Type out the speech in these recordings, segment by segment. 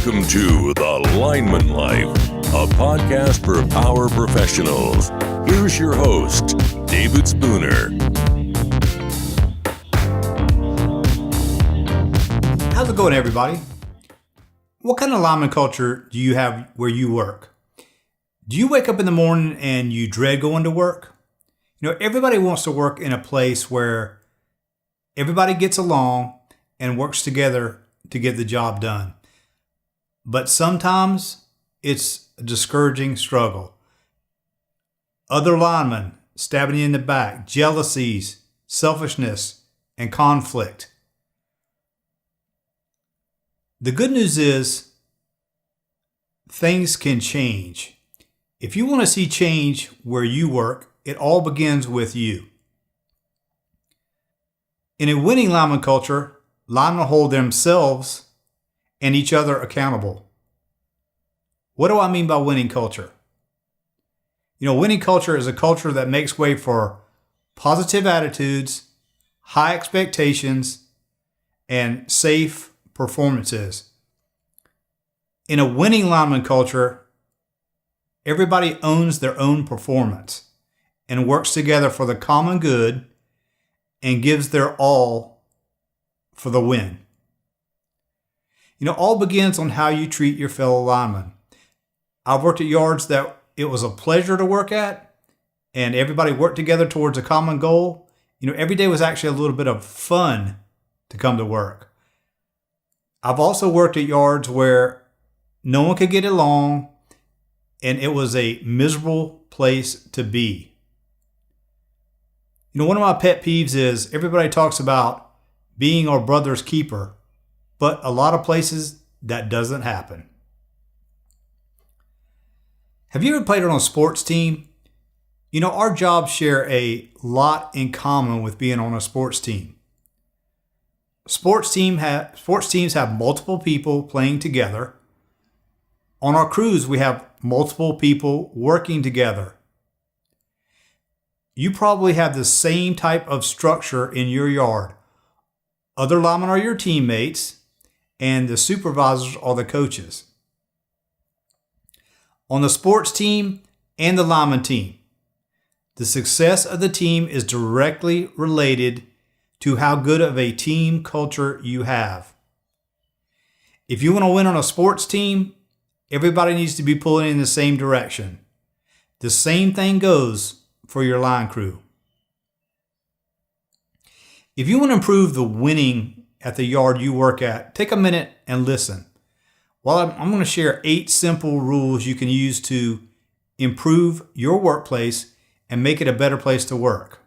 Welcome to The Lineman Life, a podcast for power professionals. Here's your host, David Spooner. How's it going, everybody? What kind of lineman culture do you have where you work? Do you wake up in the morning and you dread going to work? You know, everybody wants to work in a place where everybody gets along and works together to get the job done. But sometimes it's a discouraging struggle. Other linemen stabbing you in the back, jealousies, selfishness, and conflict. The good news is things can change. If you want to see change where you work, it all begins with you. In a winning lineman culture, linemen hold themselves and each other accountable. What do I mean by winning culture? You know, winning culture is a culture that makes way for positive attitudes, high expectations, and safe performances. In a winning lineman culture, everybody owns their own performance and works together for the common good and gives their all for the win. You know, all begins on how you treat your fellow linemen. I've worked at yards that it was a pleasure to work at, and everybody worked together towards a common goal. You know, every day was actually a little bit of fun to come to work. I've also worked at yards where no one could get along, and it was a miserable place to be. You know, one of my pet peeves is everybody talks about being our brother's keeper, but a lot of places that doesn't happen. Have you ever played on a sports team? You know, our jobs share a lot in common with being on a sports team. Sports teams have multiple people playing together. On our crews, we have multiple people working together. You probably have the same type of structure in your yard. Other linemen are your teammates, and the supervisors are the coaches. On the sports team and the lineman team, the success of the team is directly related to how good of a team culture you have. If you want to win on a sports team, everybody needs to be pulling in the same direction. The same thing goes for your line crew. If you want to improve the winning at the yard you work at, take a minute and listen. Well, I'm going to share 8 simple rules you can use to improve your workplace and make it a better place to work.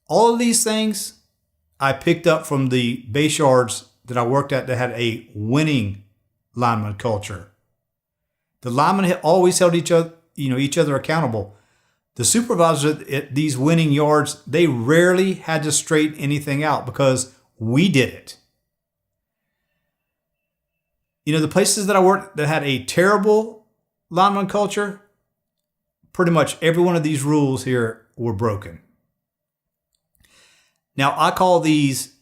All of these things I picked up from the base yards that I worked at that had a winning lineman culture. The linemen always held each other accountable. The supervisors at these winning yards, they rarely had to straighten anything out because we did it. You know, the places that I worked that had a terrible lineman culture, pretty much every one of these rules here were broken. Now, I call these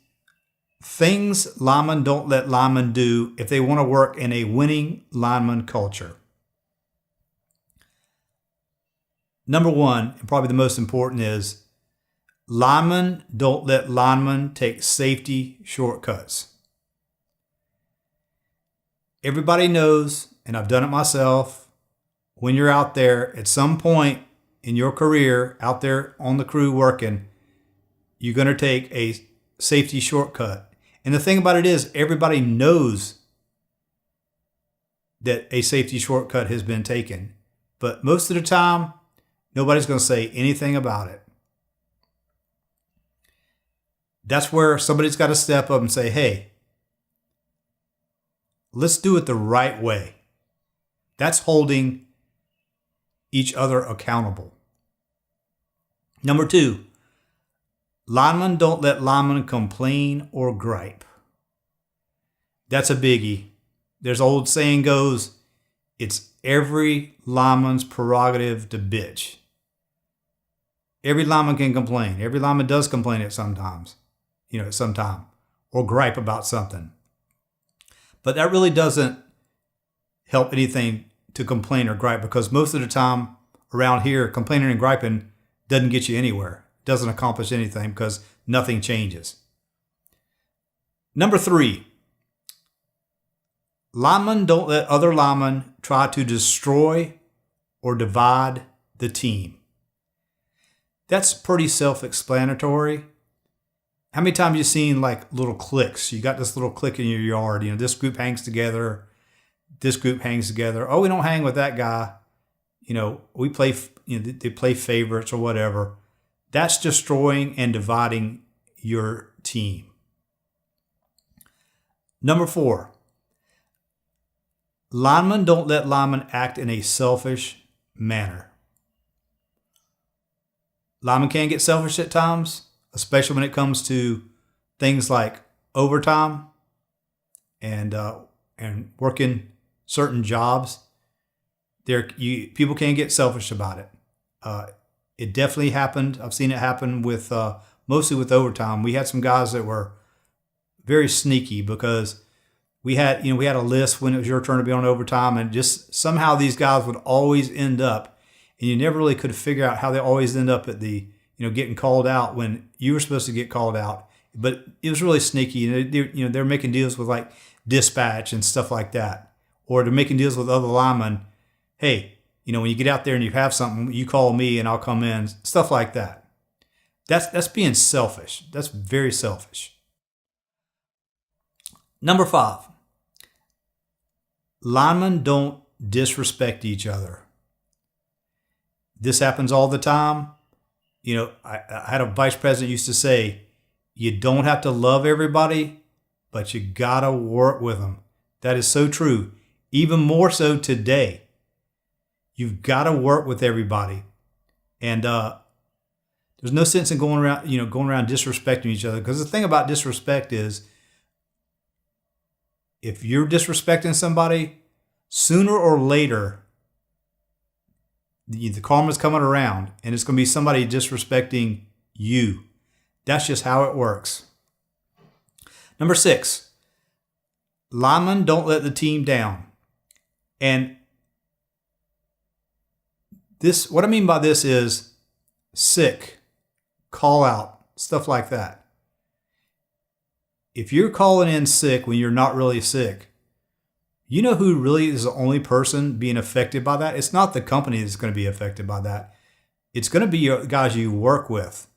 things linemen don't let linemen do if they want to work in a winning lineman culture. Number 1, and probably the most important, is linemen don't let linemen take safety shortcuts. Everybody knows, and I've done it myself, when you're out there at some point in your career, out there on the crew working, you're going to take a safety shortcut. And the thing about it is, everybody knows that a safety shortcut has been taken. But most of the time, nobody's going to say anything about it. That's where somebody's got to step up and say, hey, let's do it the right way. That's holding each other accountable. Number 2, linemen don't let linemen complain or gripe. That's a biggie. There's an old saying goes, it's every lineman's prerogative to bitch. Every lineman can complain. Every lineman does complain at some time, or gripe about something. But that really doesn't help anything to complain or gripe, because most of the time around here, complaining and griping doesn't get you anywhere. It doesn't accomplish anything because nothing changes. Number 3, linemen don't let other linemen try to destroy or divide the team. That's pretty self-explanatory. How many times have you seen like little cliques? You got this little clique in your yard. This group hangs together. This group hangs together. Oh, we don't hang with that guy. We play, they play favorites or whatever. That's destroying and dividing your team. Number 4, linemen don't let linemen act in a selfish manner. Linemen can get selfish at times, especially when it comes to things like overtime and working certain jobs. People can get selfish about it. It definitely happened. I've seen it happen with mostly with overtime. We had some guys that were very sneaky because we had a list when it was your turn to be on overtime, and just somehow these guys would always end up, and you never really could figure out how they always end up at the getting called out when you were supposed to get called out. But it was really sneaky. They're making deals with like dispatch and stuff like that, or they're making deals with other linemen. Hey, when you get out there and you have something, you call me and I'll come in. Stuff like that. That's being selfish. That's very selfish. Number 5, linemen don't disrespect each other. This happens all the time. I had a vice president used to say, you don't have to love everybody, but you gotta work with them. That is so true. Even more so today. You've got to work with everybody, and there's no sense in going around disrespecting each other. Because the thing about disrespect is, if you're disrespecting somebody, sooner or later, the karma's coming around, and it's going to be somebody disrespecting you. That's just how it works. Number 6, linemen don't let the team down, and what I mean by this is sick, call out, stuff like that. If you're calling in sick when you're not really sick, you know who really is the only person being affected by that? It's not the company that's going to be affected by that. It's going to be your guys you work with.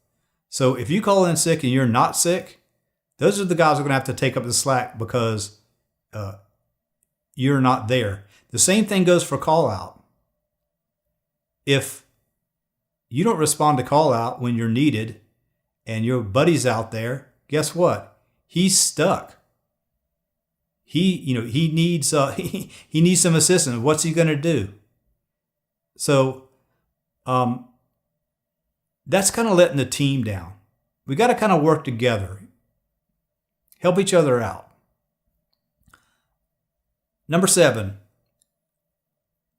So if you call in sick and you're not sick, those are the guys who are going to have to take up the slack because you're not there. The same thing goes for call out. If you don't respond to call out when you're needed and your buddy's out there, guess what? He's stuck. He needs he needs some assistance. What's he going to do? So that's kind of letting the team down. We got to kind of work together. Help each other out. Number 7.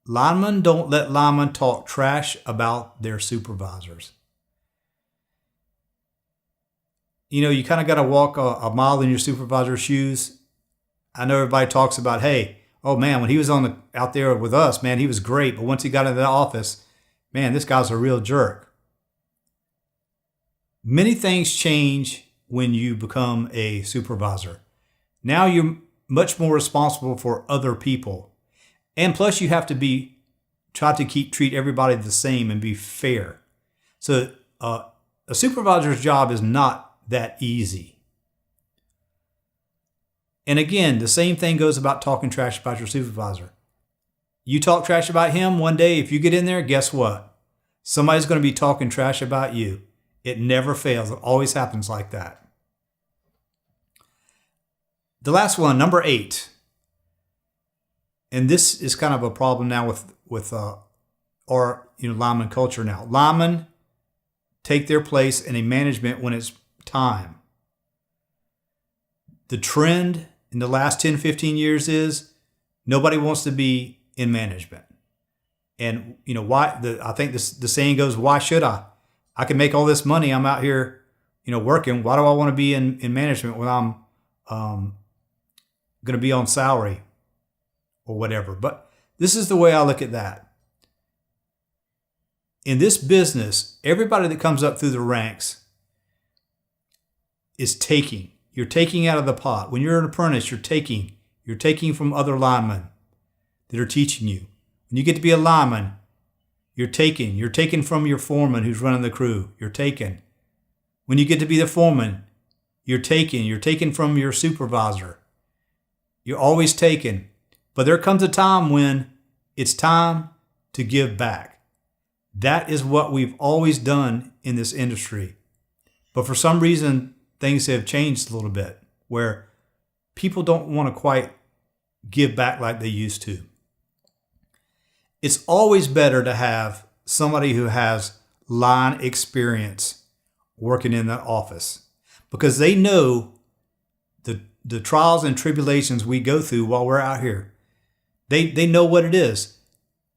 Linemen don't let linemen talk trash about their supervisors. You kind of got to walk a mile in your supervisor's shoes. I know everybody talks about, hey, oh man, when he was out there with us, man, he was great. But once he got into the office, man, this guy's a real jerk. Many things change when you become a supervisor. Now you're much more responsible for other people. And plus you have to try to treat everybody the same and be fair. So a supervisor's job is not that easy. And again, the same thing goes about talking trash about your supervisor. You talk trash about him one day, if you get in there, guess what? Somebody's going to be talking trash about you. It never fails. It always happens like that. The last one, number 8. And this is kind of a problem now with our lineman culture now. Linemen take their place in a management when it's time. The trend in the last 10, 15 years is nobody wants to be in management. And why? I think the saying goes, why should I? I can make all this money. I'm out here, working. Why do I want to be in management when I'm going to be on salary or whatever. But this is the way I look at that. In this business, everybody that comes up through the ranks is taking. You're taking out of the pot. When you're an apprentice, you're taking. You're taking from other linemen that are teaching you. When you get to be a lineman, you're taking. You're taking from your foreman who's running the crew. You're taking. When you get to be the foreman, you're taking. You're taking from your supervisor. You're always taking. But there comes a time when it's time to give back. That is what we've always done in this industry. But for some reason, things have changed a little bit where people don't want to quite give back like they used to. It's always better to have somebody who has line experience working in that office because they know the trials and tribulations we go through while we're out here. They know what it is.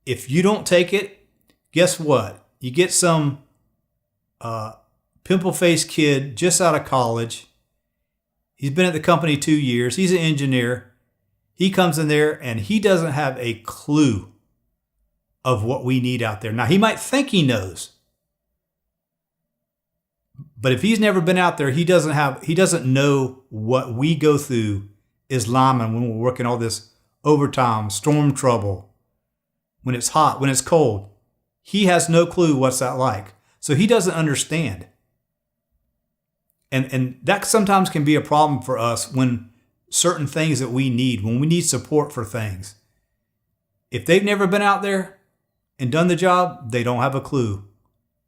If you don't take it, guess what? You get some pimple-faced kid just out of college. He's been at the company 2 years. He's an engineer. He comes in there and he doesn't have a clue of what we need out there. Now, he might think he knows. But if he's never been out there, he doesn't know what we go through as linemen when we're working all this overtime, storm trouble, when it's hot, when it's cold. He has no clue what's that like. So he doesn't understand. And that sometimes can be a problem for us when certain things that we need, when we need support for things. If they've never been out there and done the job, they don't have a clue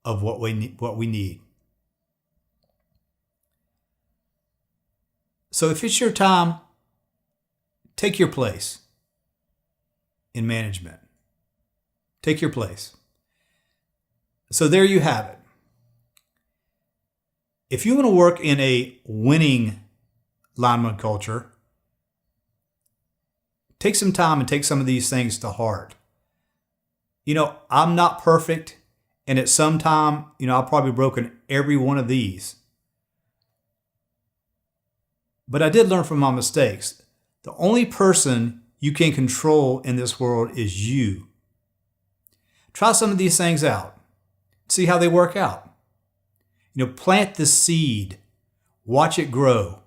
of what we need. So if it's your time, take your place in management. Take your place. So there you have it. If you want to work in a winning lineman culture, take some time and take some of these things to heart. I'm not perfect, and at some time, I've probably broken every one of these. But I did learn from my mistakes. The only person you can control in this world is you. Try some of these things out. See how they work out. Plant the seed. Watch it grow.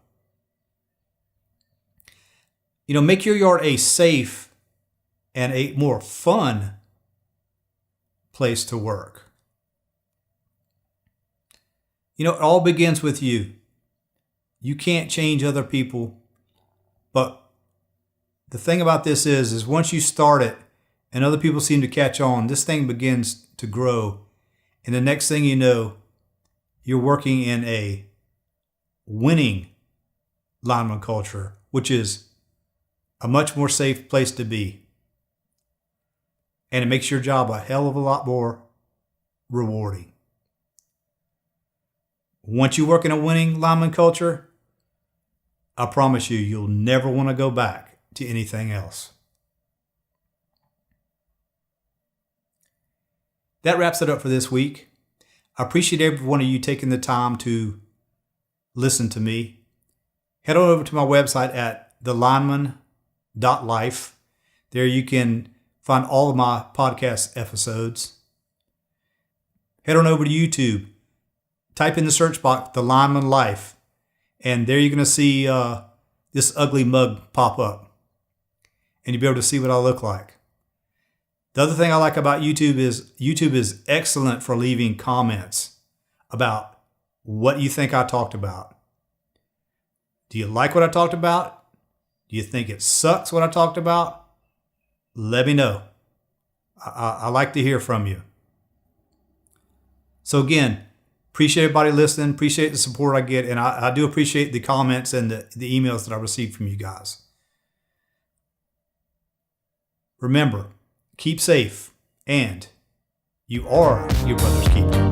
Make your yard a safe and a more fun place to work. It all begins with you. You can't change other people. But the thing about this is once you start it and other people seem to catch on, this thing begins to grow. And the next thing you know, you're working in a winning lineman culture, which is a much more safe place to be. And it makes your job a hell of a lot more rewarding. Once you work in a winning lineman culture, I promise you'll never want to go back to anything else. That wraps it up for this week. I appreciate every one of you taking the time to listen to me. Head on over to my website at thelineman.life. There you can find all of my podcast episodes. Head on over to YouTube. Type in the search box, The Lineman Life. And there you're going to see this ugly mug pop up. And you'll be able to see what I look like. The other thing I like about YouTube is excellent for leaving comments about what you think I talked about. Do you like what I talked about? Do you think it sucks what I talked about? Let me know. I like to hear from you. So again, appreciate everybody listening. Appreciate the support I get. And I do appreciate the comments and the emails that I received from you guys. Remember, keep safe, and you are your brother's keeper.